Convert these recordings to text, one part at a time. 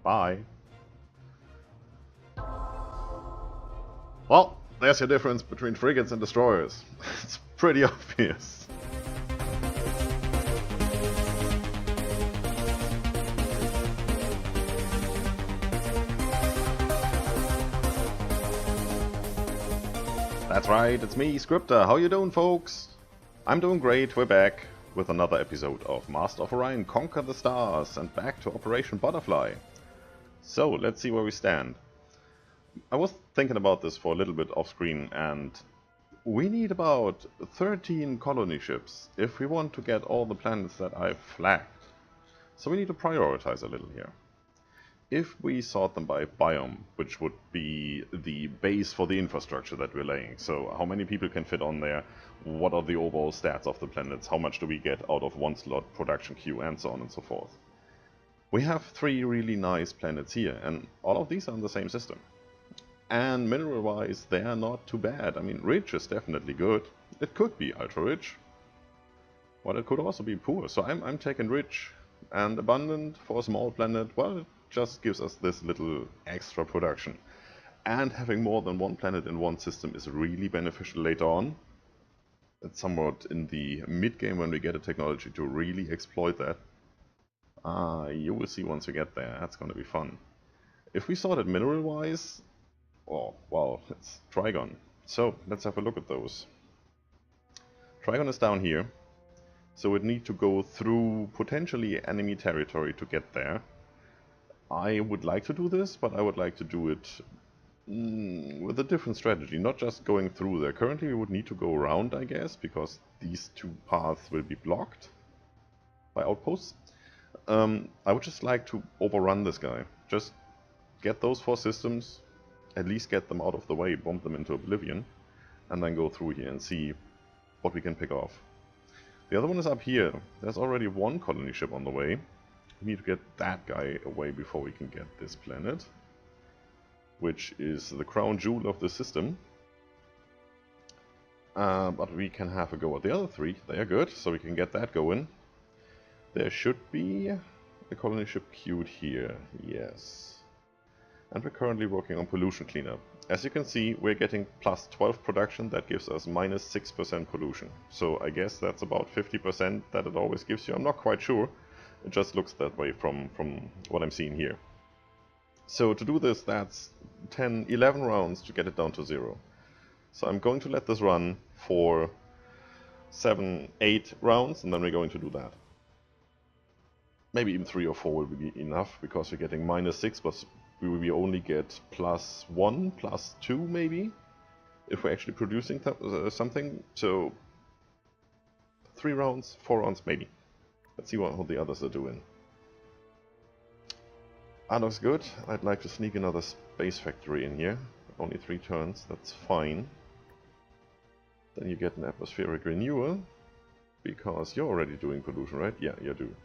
Bye. Well, there's your difference between frigates and destroyers. It's pretty obvious. That's right, it's me, Scryptar. How you doing, folks? I'm doing great, we're back with another episode of Master of Orion, Conquer the Stars, and back to Operation Butterfly. So, let's see where we stand. I was thinking about this for a little bit off screen, and we need about 13 colony ships if we want to get all the planets that I've flagged. So we need to prioritize a little here. If we sort them by biome, which would be the base for the infrastructure that we're laying, so how many people can fit on there, what are the overall stats of the planets, how much do we get out of one slot, production queue, and so on and so forth. We have 3 really nice planets here, and all of these are in the same system. And mineral-wise, they are not too bad. I mean, rich is definitely good. It could be ultra-rich, but it could also be poor. So I'm taking rich and abundant for a small planet. Well, it just gives us this little extra production. And having more than one planet in one system is really beneficial later on. It's somewhat in the mid-game when we get a technology to really exploit that. You will see once we get there. That's going to be fun. If we sort it mineral-wise, oh, wow, it's Trigon. So, let's have a look at those. Trigon is down here, so we'd need to go through potentially enemy territory to get there. I would like to do this, but I would like to do it with a different strategy, not just going through there. Currently we would need to go around, I guess, because these 2 paths will be blocked by outposts. I would just like to overrun this guy. Just get those 4 systems, at least get them out of the way, bomb them into oblivion, and then go through here and see what we can pick off. The other one is up here. There's already 1 colony ship on the way. We need to get that guy away before we can get this planet, which is the crown jewel of the system. But we can have a go at the other 3. They are good, so we can get that going. There should be a colony ship queued here, yes. And we're currently working on pollution cleanup. As you can see, we're getting plus 12 production, that gives us minus 6% pollution. So I guess that's about 50% that it always gives you. I'm not quite sure. It just looks that way from what I'm seeing here. So to do this, that's 10, 11 rounds to get it down to 0. So I'm going to let this run for 7, 8 rounds, and then we're going to do that. Maybe even 3 or 4 will be enough, because we're getting minus 6, but we will only get plus 1, plus 2 maybe, if we're actually producing something. So 3 rounds, 4 rounds maybe. Let's see how the others are doing. Looks good. I'd like to sneak another space factory in here. Only 3 turns, that's fine. Then you get an atmospheric renewal, because you're already doing pollution, right? Yeah, you do.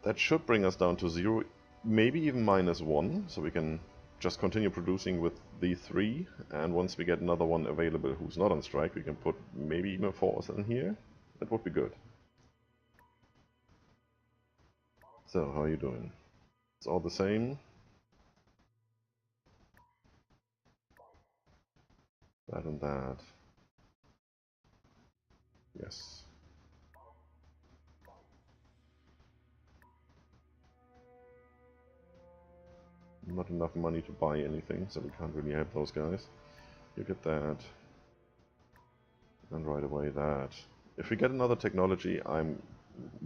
That should bring us down to 0, maybe even minus 1, so we can just continue producing with the 3, and once we get another one available who's not on strike, we can put maybe even a 4 in here. That would be good. So, how are you doing? It's all the same. That and that. Yes. Not enough money to buy anything, so we can't really help those guys. You get that. And right away that. If we get another technology,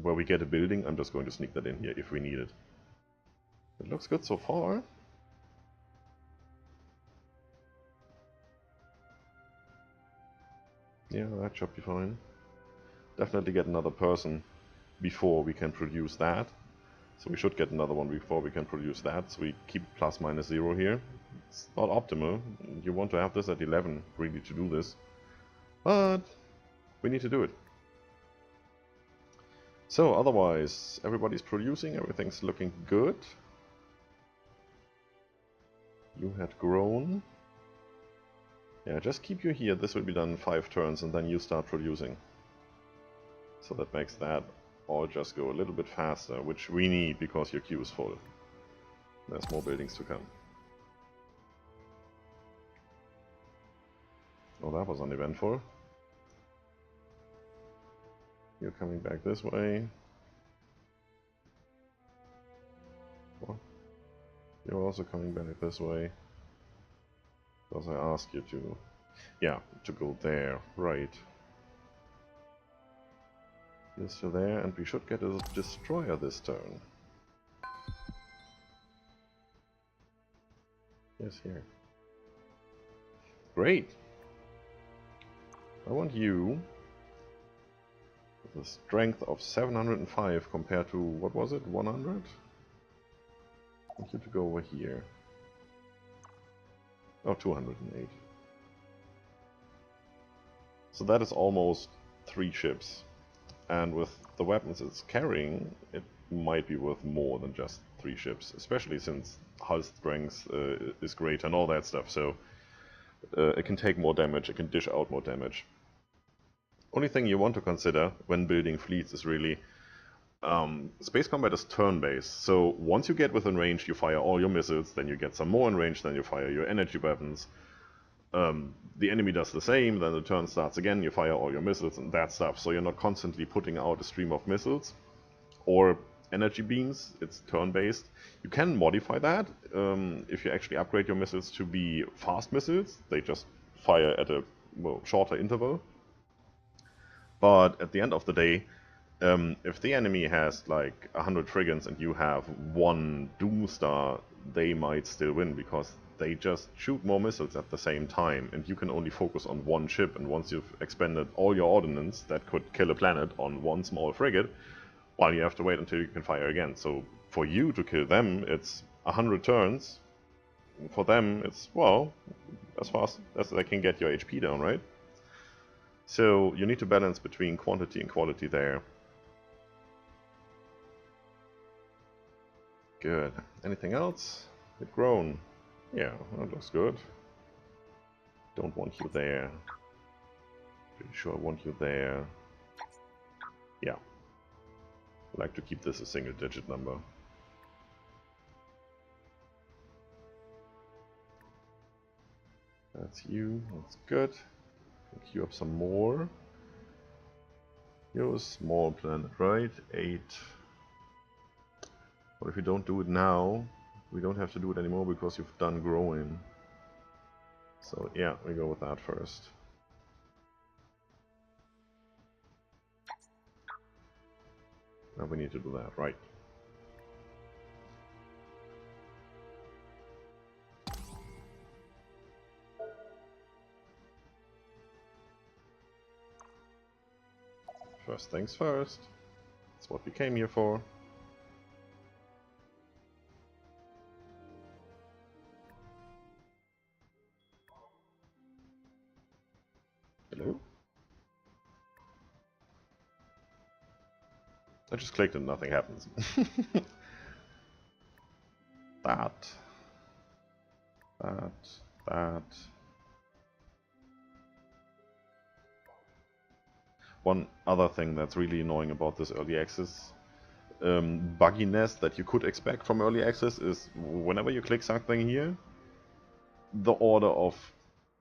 where we get a building, I'm just going to sneak that in here if we need it. It looks good so far. Yeah, that should be fine. Definitely get another person before we can produce that. So we should get another one before we can produce that, so we keep plus minus 0 here. It's not optimal. You want to have this at 11 really to do this. But we need to do it. So otherwise, everybody's producing, everything's looking good. You had grown. Yeah, just keep you here. This will be done in 5 turns and then you start producing. So that makes that or just go a little bit faster, which we need because your queue is full. There's more buildings to come. Oh, that was uneventful. You're coming back this way. What? You're also coming back this way. Because I asked you to... Yeah, to go there. Right. You're still there, and we should get a destroyer this turn. Yes, here. Great! I want you... with a strength of 705 compared to, what was it, 100? I want you to go over here. Oh, 208. So that is almost 3 ships. And with the weapons it's carrying, it might be worth more than just 3 ships. Especially since hull strength is great and all that stuff. So it can take more damage, it can dish out more damage. Only thing you want to consider when building fleets is really... space combat is turn-based, so once you get within range you fire all your missiles, then you get some more in range, then you fire your energy weapons. The enemy does the same, then the turn starts again, you fire all your missiles and that stuff, so you're not constantly putting out a stream of missiles or energy beams. It's turn-based. You can modify that if you actually upgrade your missiles to be fast missiles. They just fire at a shorter interval. But at the end of the day, if the enemy has like 100 frigates and you have 1 Doomstar, they might still win because they just shoot more missiles at the same time, and you can only focus on 1 ship, and once you've expended all your ordnance that could kill a planet on 1 small frigate, well, you have to wait until you can fire again. So for you to kill them, it's 100 turns. For them, it's, well, as fast as they can get your HP down, right? So you need to balance between quantity and quality there. Good. Anything else? You've grown. Yeah, that looks good. Don't want you there. Pretty sure I want you there. Yeah. I like to keep this a single digit number. That's you. That's good. Queue up some more. You're a small planet, right? 8. But if you don't do it now, we don't have to do it anymore because you've done growing. So yeah, we go with that first. Now we need to do that, right? First things first. That's what we came here for. Hello? I just clicked and nothing happens. That. One other thing that's really annoying about this early access bugginess that you could expect from early access is whenever you click something here, the order of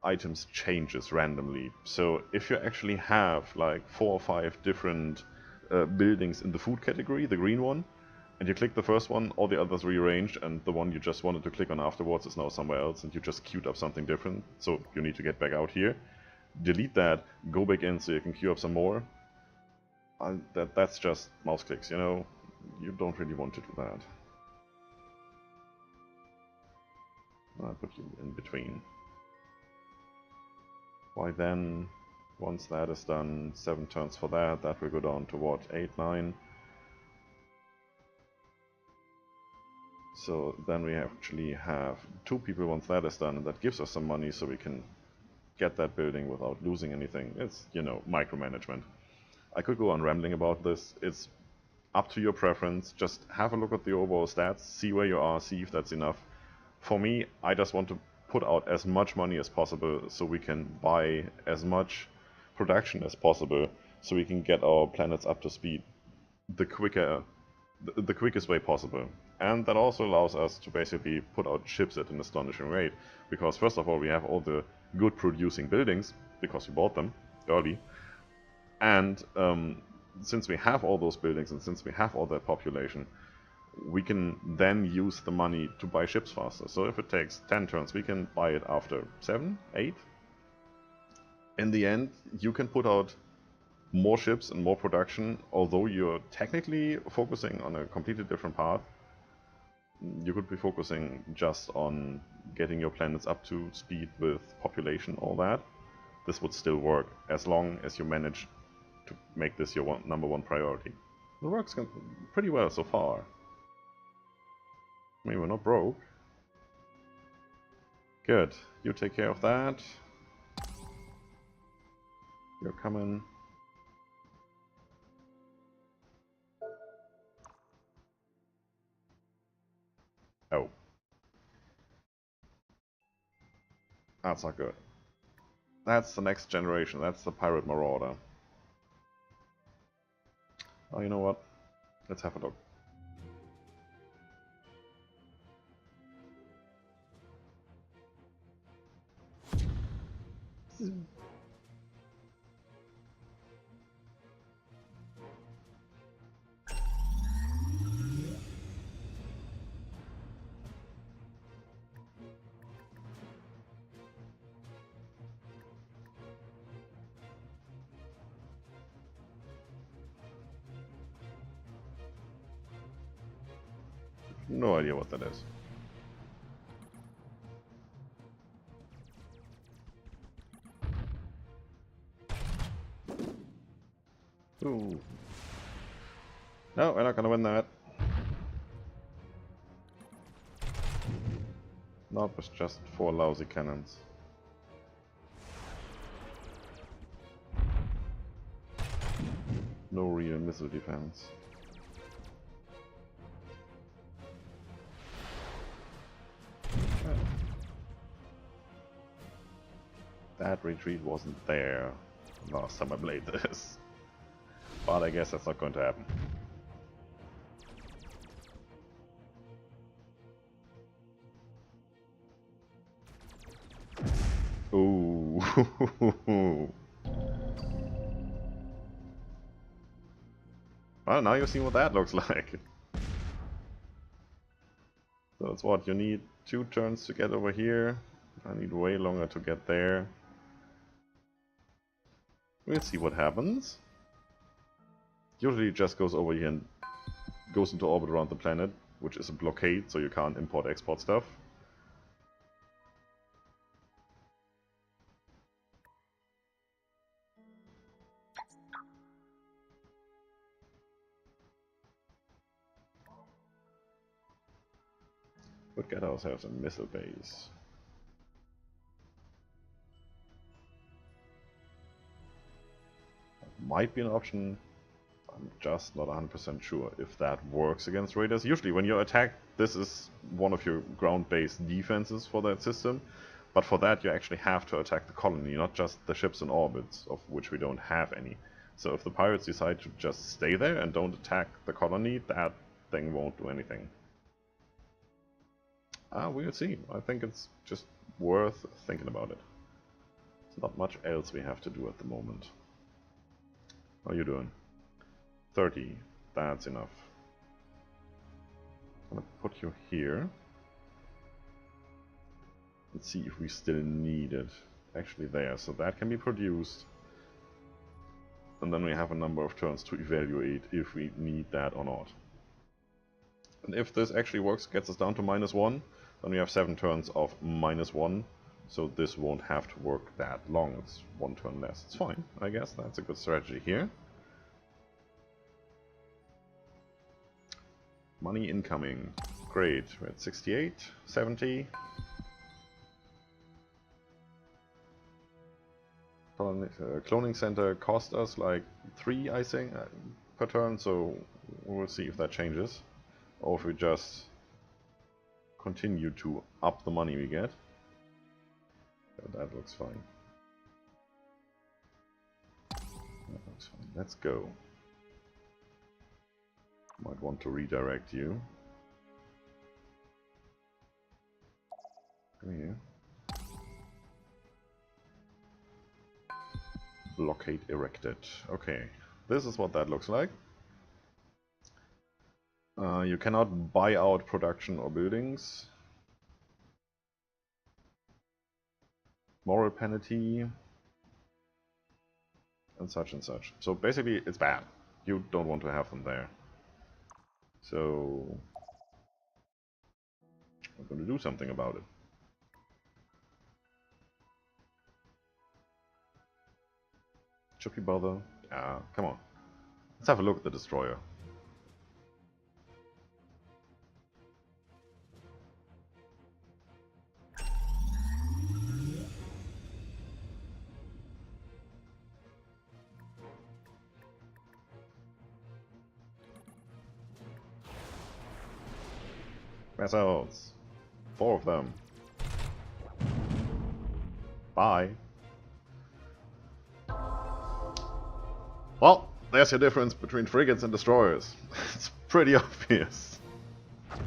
items changes randomly. So if you actually have like 4 or 5 different buildings in the food category, the green one, and you click the first one, all the others rearranged, and the one you just wanted to click on afterwards is now somewhere else, and you just queued up something different, so you need to get back out here. Delete that, go back in so you can queue up some more. That's just mouse clicks, you know? You don't really want to do that. I'll put you in between. Why then, once that is done, 7 turns for that, that will go down to what, 8, 9? So then we actually have 2 people once that is done, and that gives us some money so we can get that building without losing anything. It's, you know, micromanagement. I could go on rambling about this. It's up to your preference. Just have a look at the overall stats, see where you are, see if that's enough. For me, I just want to put out as much money as possible so we can buy as much production as possible so we can get our planets up to speed. the quickest way possible. And that also allows us to basically put out ships at an astonishing rate, because first of all we have all the good producing buildings, because we bought them early, and since we have all those buildings and since we have all that population, we can then use the money to buy ships faster. So if it takes 10 turns, we can buy it after 7, 8. In the end, you can put out more ships and more production, although you're technically focusing on a completely different path. You could be focusing just on getting your planets up to speed with population, all that. This would still work, as long as you manage to make this your number one priority. It works pretty well so far. I mean, we're not broke. Good. You take care of that. You're coming. Oh. That's not good. That's the next generation. That's the Pirate Marauder. Oh, you know what? Let's have a look. No idea what that is. Ooh. No, we're not gonna win that. Not with just 4 lousy cannons. No real missile defense. That retreat wasn't there last time I played this. But I guess that's not going to happen. Ooh. Well, now you've seen what that looks like. So that's what, you need 2 turns to get over here. I need way longer to get there. We'll see what happens. Usually it just goes over here and goes into orbit around the planet, which is a blockade, so you can't import-export stuff. We'd get ourselves a missile base. That might be an option. I'm just not 100% sure if that works against raiders. Usually when you're attacked, this is one of your ground-based defenses for that system. But for that you actually have to attack the colony, not just the ships in orbits, of which we don't have any. So if the pirates decide to just stay there and don't attack the colony, that thing won't do anything. We'll see. I think it's just worth thinking about it. There's not much else we have to do at the moment. How are you doing? 30. That's enough. I'm gonna put you here. Let's see if we still need it. Actually there, so that can be produced. And then we have a number of turns to evaluate if we need that or not. And if this actually works, gets us down to -1, then we have 7 turns of -1. So this won't have to work that long. It's 1 turn less. It's fine, I guess. That's a good strategy here. Money incoming. Great. We're at 68, 70. Cloning center cost us like 3, I think, per turn, so we'll see if that changes. Or if we just continue to up the money we get. Yeah, that looks fine. That looks fine. Let's go. Might want to redirect you. Come here. Blockade erected. Okay, this is what that looks like. You cannot buy out production or buildings. Moral penalty. And such and such. So basically it's bad. You don't want to have them there. So I'm going to do something about it. Should we bother? Yeah, come on. Let's have a look at the destroyer. Vessels. 4 of them. Bye. Well, there's your difference between frigates and destroyers. It's pretty obvious. And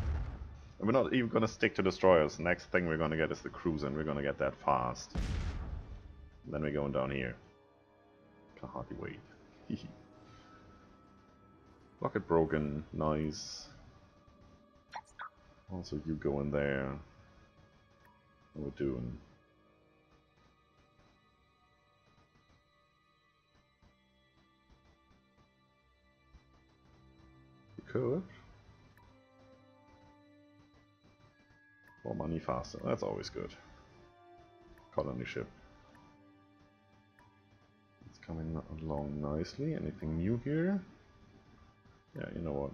we're not even gonna stick to destroyers. Next thing we're gonna get is the cruiser, and we're gonna get that fast. And then we're going down here. Can hardly wait. Rocket broken, nice. Also, you go in there. What we're doing. You could. More money faster. That's always good. Colony ship. It's coming along nicely. Anything new here? Yeah, you know what?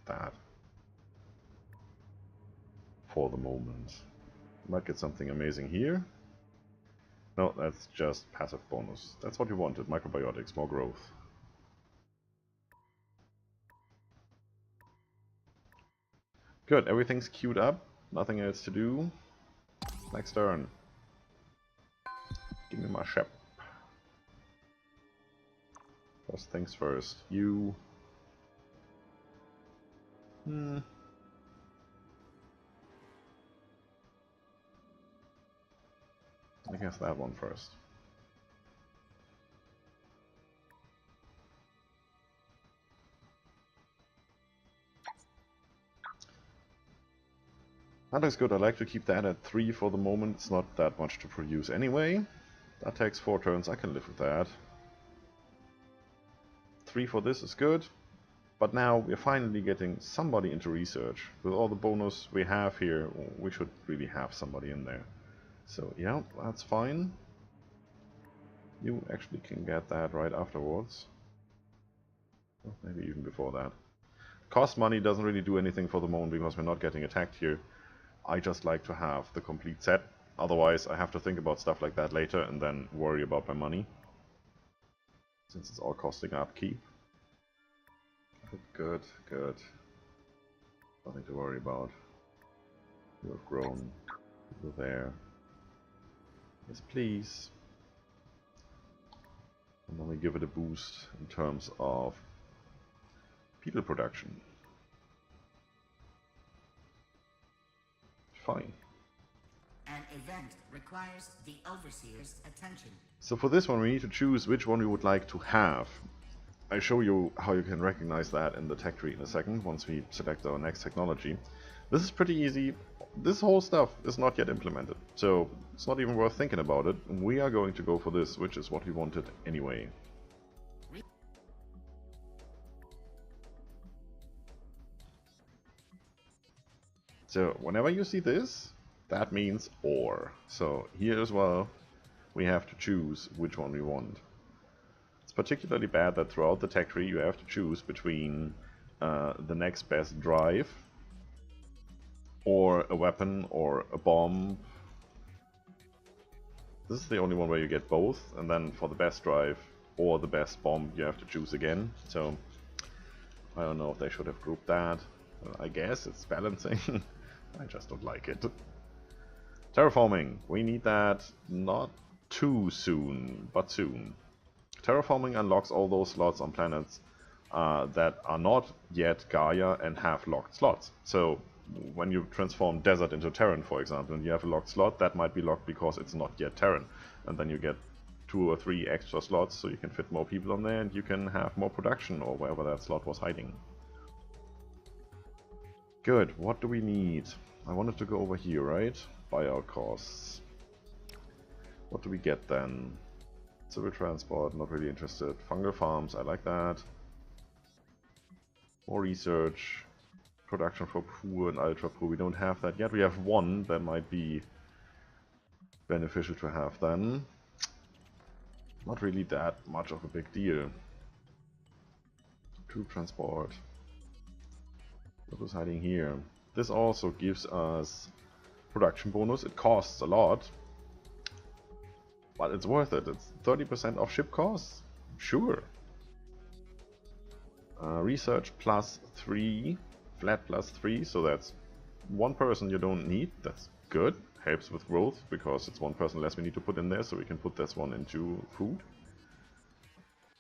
That. For the moment. Might get something amazing here. No, that's just passive bonus. That's what we wanted. Microbiotics, more growth. Good, everything's queued up. Nothing else to do. Next turn. Give me my ship. First things first. You... I guess that one first. That looks good. I like to keep that at 3 for the moment. It's not that much to produce anyway. That takes 4 turns. I can live with that. 3 for this is good. But now we're finally getting somebody into research. With all the bonus we have here, we should really have somebody in there. So yeah, that's fine. You actually can get that right afterwards. Well, maybe even before that. Cost money doesn't really do anything for the moment because we're not getting attacked here. I just like to have the complete set. Otherwise I have to think about stuff like that later and then worry about my money. Since it's all costing upkeep. Good, good. Nothing to worry about. You have grown. You're there. Yes, please. And then we give it a boost in terms of people production. Fine. An event requires the Overseer's attention. So for this one we need to choose which one we would like to have. I show you how you can recognize that in the tech tree in a second, once we select our next technology. This is pretty easy. This whole stuff is not yet implemented, so it's not even worth thinking about it. We are going to go for this, which is what we wanted anyway. So whenever you see this, that means ore. So here as well, we have to choose which one we want. It's particularly bad that throughout the tech tree you have to choose between the next best drive, or a weapon, or a bomb. This is the only one where you get both, and then for the best drive or the best bomb you have to choose again. So I don't know if they should have grouped that. I guess it's balancing. I just don't like it. Terraforming. We need that not too soon, but soon. Terraforming unlocks all those slots on planets that are not yet Gaia and have locked slots. So when you transform desert into Terran, for example, and you have a locked slot, that might be locked because it's not yet Terran. And then you get 2 or 3 extra slots so you can fit more people on there and you can have more production or wherever that slot was hiding. Good, what do we need? I wanted to go over here, right? Buyout costs. What do we get then? Civil transport, not really interested. Fungal farms, I like that. More research. Production for poor and ultra poor. We don't have that yet. We have one that might be beneficial to have then. Not really that much of a big deal. Troop transport. What was hiding here? This also gives us production bonus. It costs a lot, but it's worth it. It's 30% off ship costs? Sure. Research +3, flat +3, so that's 1 person you don't need. That's good. Helps with growth, because it's 1 person less we need to put in there, so we can put this one into food.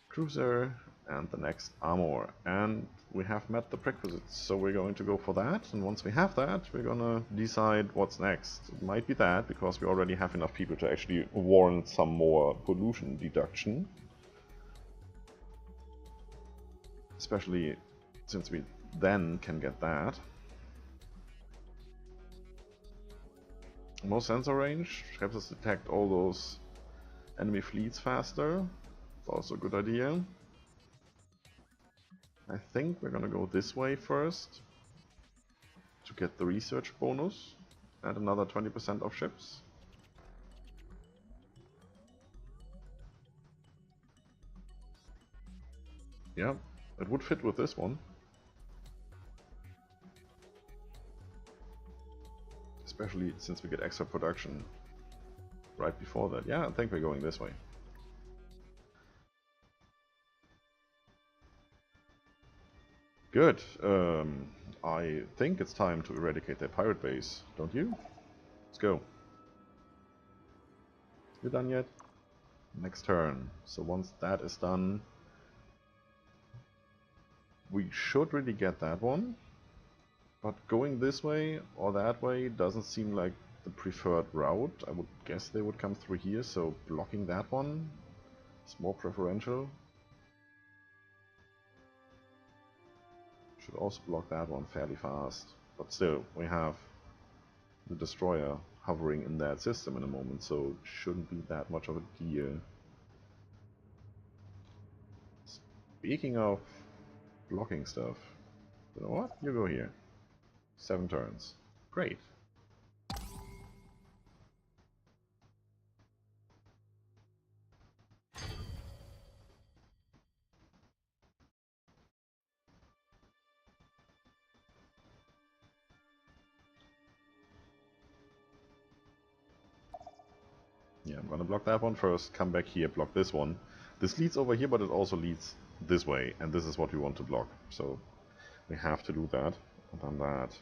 Cruiser, and the next armor. And we have met the prerequisites, so we're going to go for that. And once we have that, we're gonna decide what's next. It might be that, because we already have enough people to actually warrant some more pollution deduction. Especially since we then can get that. More sensor range helps us detect all those enemy fleets faster. It's also a good idea. I think we're gonna go this way first to get the research bonus and another 20% of ships. Yeah, it would fit with this one. Especially since we get extra production right before that. Yeah, I think we're going this way. Good. I think it's time to eradicate their pirate base, don't you? Let's go. You done yet? Next turn. So once that is done, we should really get that one. But going this way or that way doesn't seem like the preferred route. I would guess they would come through here, so blocking that one is more preferential. Should also block that one fairly fast. But still, we have the destroyer hovering in that system in a moment, so it shouldn't be that much of a deal. Speaking of blocking stuff, you know what? You go here. 7 turns. Great. Yeah, I'm gonna block that one first, come back here, block this one. This leads over here, but it also leads this way, and this is what we want to block. So we have to do that, and then that.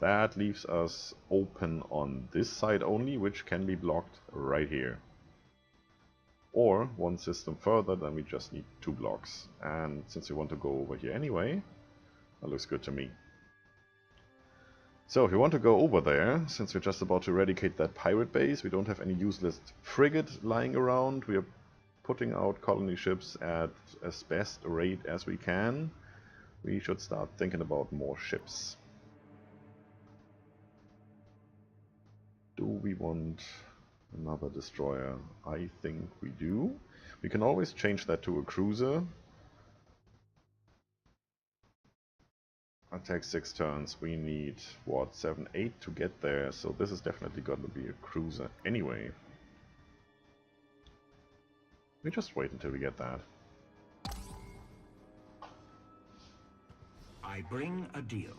That leaves us open on this side only, which can be blocked right here. Or one system further, then we just need 2 blocks. And since we want to go over here anyway, that looks good to me. So if we want to go over there, since we're just about to eradicate that pirate base, we don't have any useless frigate lying around. We are putting out colony ships at as best a rate as we can. We should start thinking about more ships. Do we want another destroyer? I think we do. We can always change that to a cruiser. Attack 6 turns. We need, what, 7, 8 to get there, so this is definitely going to be a cruiser anyway. We just wait until we get that. I bring a deal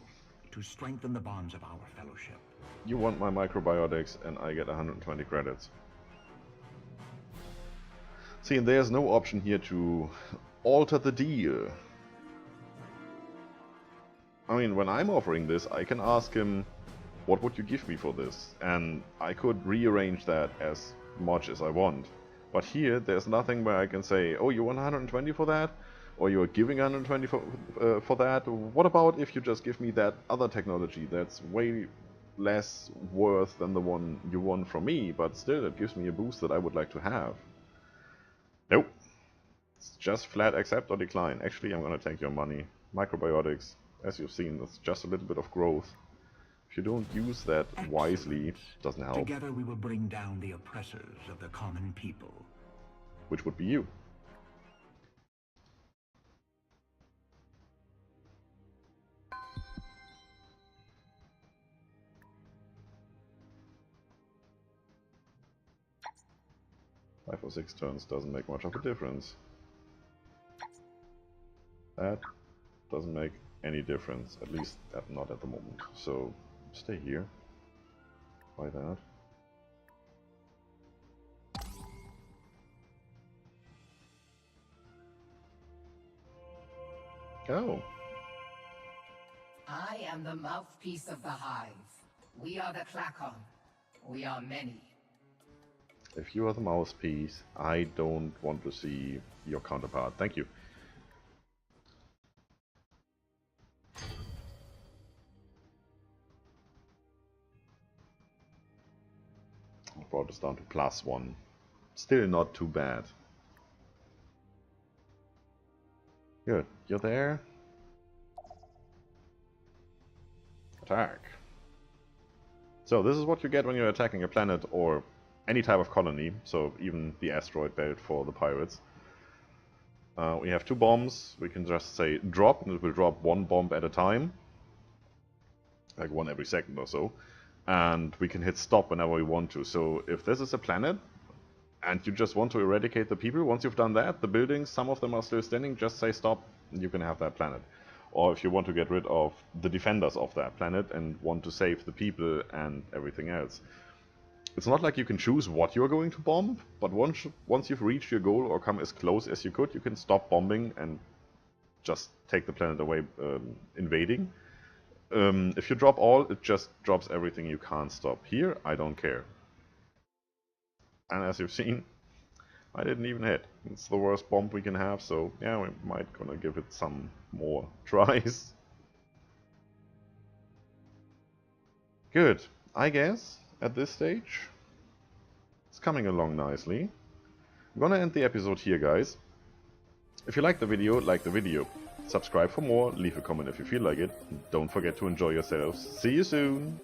to strengthen the bonds of our fellowship. You want my microbiotics and I get 120 credits. See, and there's no option here to alter the deal. I mean, when I'm offering this, I can ask him, what would you give me for this? And I could rearrange that as much as I want. But here, there's nothing where I can say, oh, you want 120 for that? or you're giving 120 for that. What about if you just give me that other technology that's way less worth than the one you won from me, but still it gives me a boost that I would like to have? Nope. It's just flat accept or decline. Actually, I'm gonna take your money. Microbiotics, as you've seen, it's just a little bit of growth. If you don't use that wisely, it doesn't help. Together we will bring down the oppressors of the common people. Which would be you. Five or 6 turns doesn't make much of a difference. That doesn't make any difference, at least not at the moment. So stay here. Why that? Oh. I am the mouthpiece of the hive. We are the Klakon. We are many. If you are the mouthpiece, I don't want to see your counterpart. Thank you. I brought this down to +1. Still not too bad. Good. You're there. Attack. So this is what you get when you're attacking a planet or any type of colony, so even the asteroid belt for the pirates. We have 2 bombs. We can just say drop, and it will drop 1 bomb at a time. Like 1 every second or so. And we can hit stop whenever we want to. So if this is a planet, and you just want to eradicate the people, once you've done that, the buildings, some of them are still standing, just say stop, and you can have that planet. Or if you want to get rid of the defenders of that planet and want to save the people and everything else. It's not like you can choose what you're going to bomb, but once you've reached your goal or come as close as you could, you can stop bombing and just take the planet away invading. If you drop all, it just drops everything you can't stop. Here, I don't care. And as you've seen, I didn't even hit. It's the worst bomb we can have, so yeah, we might gonna give it some more tries. Good, I guess, at this stage, it's coming along nicely. I'm gonna end the episode here, guys. If you like the video, like the video. Subscribe for more, leave a comment if you feel like it. Don't forget to enjoy yourselves. See you soon!